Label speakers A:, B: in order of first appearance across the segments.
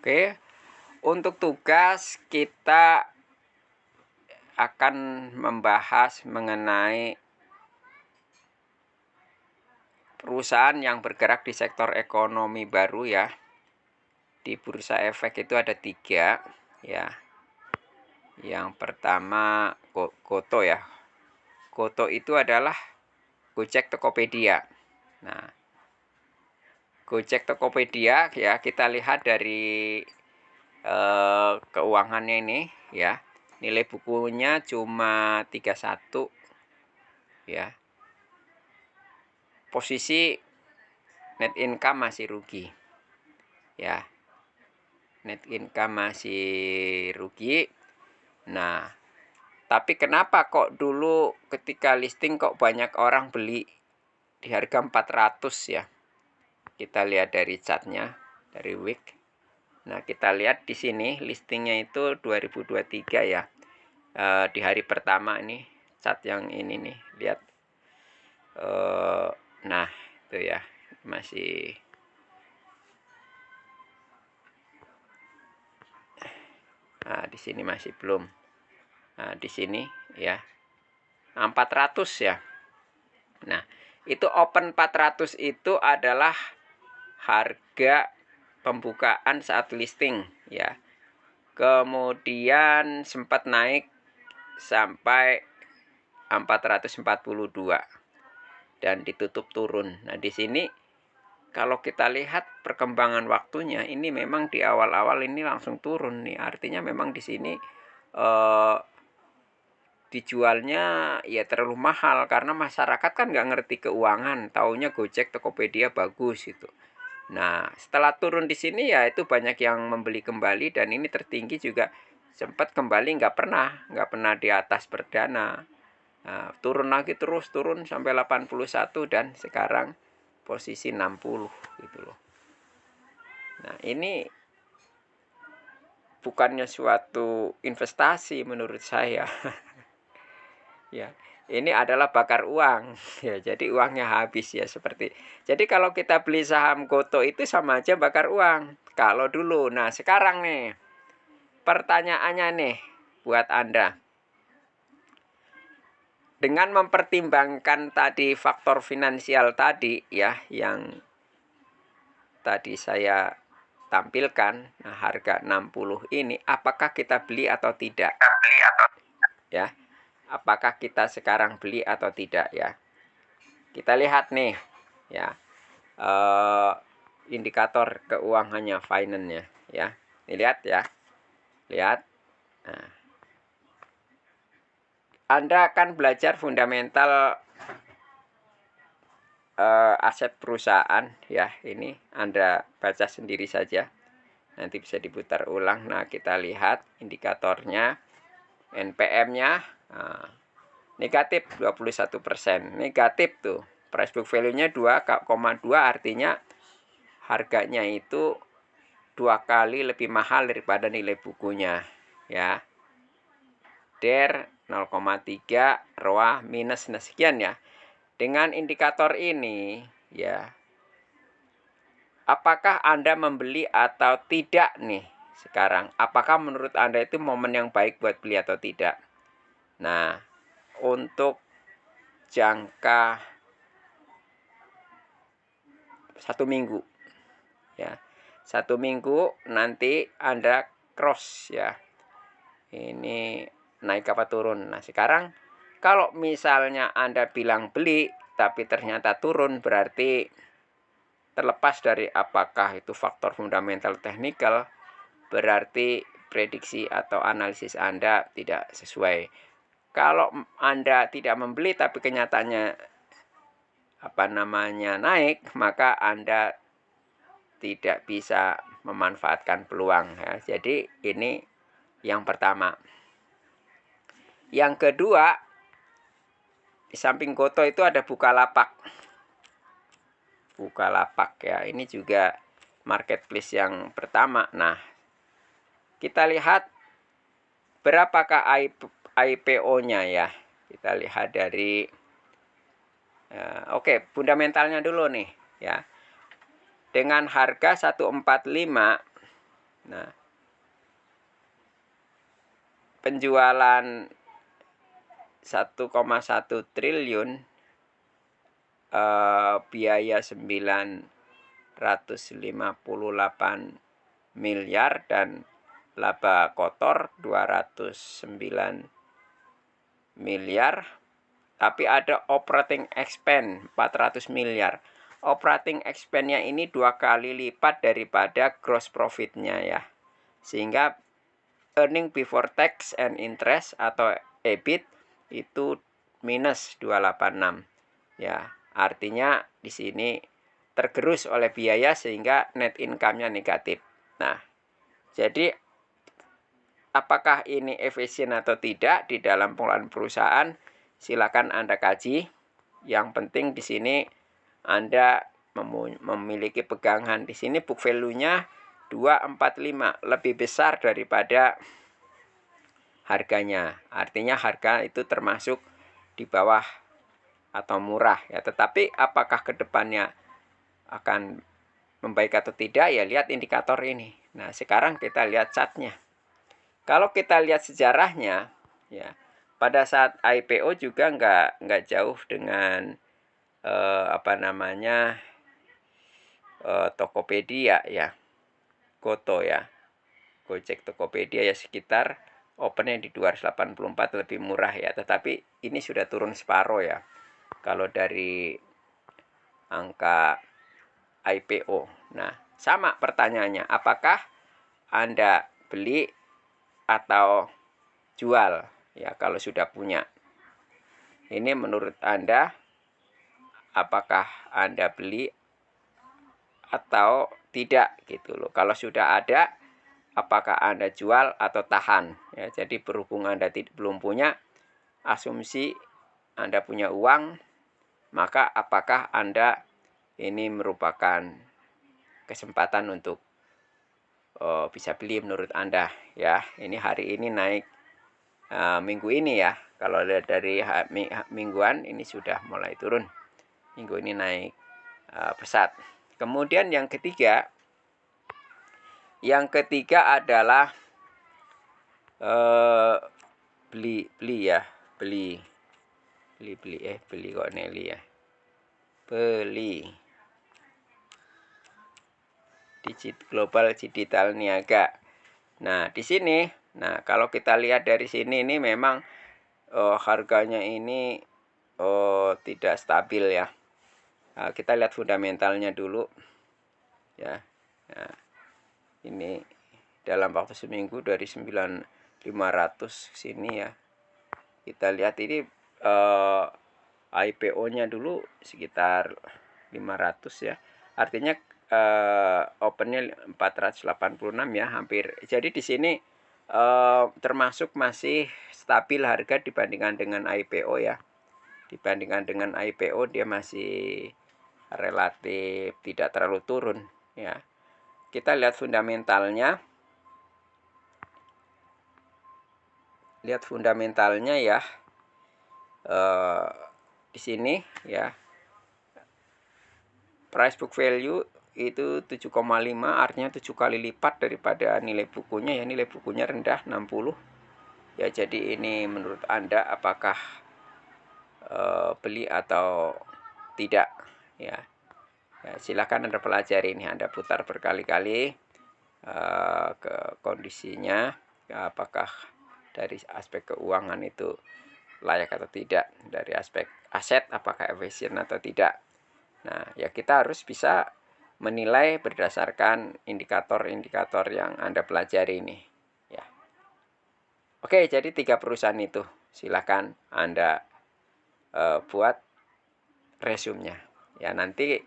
A: Oke, untuk tugas kita akan membahas mengenai perusahaan yang bergerak di sektor ekonomi baru ya. Di bursa efek itu ada 3 ya. Yang pertama Goto ya. Goto itu adalah Gojek Tokopedia. Nah, Gojek Tokopedia ya, kita lihat dari keuangannya ini ya. Nilai bukunya cuma 31 ya. Posisi net income masih rugi ya. Net income masih rugi. Nah, tapi kenapa kok dulu ketika listing kok banyak orang beli di harga 400 ya. Kita lihat dari chartnya, dari week. Nah, kita lihat di sini listingnya itu 2023 ya. Di hari pertama ini, chart yang ini nih, lihat. Nah, itu ya, masih di sini masih belum. Nah, di sini ya. 400 ya. Nah, itu open 400 itu adalah harga pembukaan saat listing ya. Kemudian sempat naik sampai 442 dan ditutup turun. Nah, di sini kalau kita lihat perkembangan waktunya, ini memang di awal-awal ini langsung turun nih. Artinya memang di sini dijualnya ya terlalu mahal karena masyarakat kan nggak ngerti keuangan, taunya Gojek Tokopedia bagus itu. Nah, setelah turun di sini ya itu banyak yang membeli kembali dan ini tertinggi juga sempat kembali nggak pernah di atas perdana. Nah, turun lagi terus turun sampai 81 dan sekarang posisi 60 gitu loh. Nah, ini bukannya suatu investasi menurut saya. Ya, ini adalah bakar uang ya, jadi uangnya habis ya seperti. Jadi kalau kita beli saham Goto itu sama aja bakar uang kalau dulu. Nah, sekarang nih pertanyaannya nih buat Anda, dengan mempertimbangkan tadi faktor finansial tadi ya yang tadi saya tampilkan, nah harga 60 ini apakah kita beli atau tidak ya, apakah kita sekarang beli atau tidak ya. Kita lihat nih ya, indikator keuangannya, finance-nya ya. Ini lihat ya. Lihat. Nah, Anda akan belajar fundamental aset perusahaan ya. Ini Anda baca sendiri saja. Nanti bisa diputar ulang. Nah, kita lihat indikatornya, NPM-nya negatif 21%. Negatif tuh. Price book value-nya 2,2, artinya harganya itu 2 kali lebih mahal daripada nilai bukunya ya. DER 0,3, ROA minus sekian ya. Dengan indikator ini ya, apakah Anda membeli atau tidak nih sekarang? Apakah menurut Anda itu momen yang baik buat beli atau tidak? Nah, untuk jangka 1 minggu ya, 1 minggu nanti Anda cross ya, ini naik apa turun. Nah, sekarang kalau misalnya Anda bilang beli tapi ternyata turun, berarti terlepas dari apakah itu faktor fundamental teknikal, berarti prediksi atau analisis Anda tidak sesuai. Kalau Anda tidak membeli tapi kenyataannya naik, maka Anda tidak bisa memanfaatkan peluang ya. Jadi ini yang pertama. Yang kedua, di samping Goto itu ada Bukalapak. Bukalapak ya, ini juga marketplace yang pertama. Nah, kita lihat berapakah IPO-nya ya. Kita lihat dari oke, fundamentalnya dulu nih ya. Dengan harga 145, Nah, penjualan 1,1 triliun, biaya 958 miliar dan laba kotor 209 miliar, tapi ada operating expense 400 miliar. Operating expense-nya ini 2 kali lipat daripada gross profit-nya ya. Sehingga earning before tax and interest atau EBIT itu minus 286. Ya, artinya di sini tergerus oleh biaya sehingga net income-nya negatif. Nah, jadi apakah ini efisien atau tidak di dalam pengelolaan perusahaan? Silakan Anda kaji. Yang penting di sini Anda memiliki pegangan. Di sini book value-nya 245, lebih besar daripada harganya. Artinya harga itu termasuk di bawah atau murah ya. Tetapi apakah kedepannya akan membaik atau tidak, ya lihat indikator ini. Nah, sekarang kita lihat chartnya. Kalau kita lihat sejarahnya, ya pada saat IPO juga nggak jauh dengan Tokopedia ya, Goto ya, Gojek, Tokopedia ya, sekitar opennya di 284, lebih murah ya. Tetapi ini sudah turun separuh ya kalau dari angka IPO. Nah, sama pertanyaannya, apakah Anda beli atau jual ya kalau sudah punya? Ini menurut Anda, apakah Anda beli atau tidak gitu loh. Kalau sudah ada, apakah Anda jual atau tahan ya. Jadi berhubung Anda belum punya, asumsi Anda punya uang, maka apakah Anda ini merupakan kesempatan untuk bisa beli menurut Anda ya. Ini hari ini naik, minggu ini ya. Kalau lihat dari mingguan ini sudah mulai turun. Minggu ini naik pesat. Kemudian yang ketiga adalah beli kok Nelly ya. Beli Global Digital Niaga. Nah, di sini, nah kalau kita lihat dari sini, ini memang harganya ini tidak stabil ya. Nah, kita lihat fundamentalnya dulu ya. Nah, ini dalam waktu seminggu dari 9.500 sini ya. Kita lihat ini IPO-nya dulu sekitar 500 ya. Artinya opennya 486 ya, hampir. Jadi di sini termasuk masih stabil harga dibandingkan dengan IPO ya. Dibandingkan dengan IPO dia masih relatif tidak terlalu turun ya. Kita lihat fundamentalnya. Lihat fundamentalnya ya. Di sini ya. Price book value itu 7,5, artinya 7 kali lipat daripada nilai bukunya ya. Nilai bukunya rendah 60. Ya, jadi ini menurut Anda apakah beli atau tidak ya. Ya, silakan Anda pelajari ini, Anda putar berkali-kali ke kondisinya ya, apakah dari aspek keuangan itu layak atau tidak, dari aspek aset apakah efisien atau tidak. Nah, ya kita harus bisa menilai berdasarkan indikator-indikator yang Anda pelajari ini ya. Oke, jadi 3 perusahaan itu silakan Anda buat resumenya ya. Nanti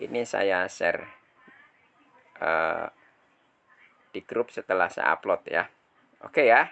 A: ini saya share di grup setelah saya upload ya. Oke ya.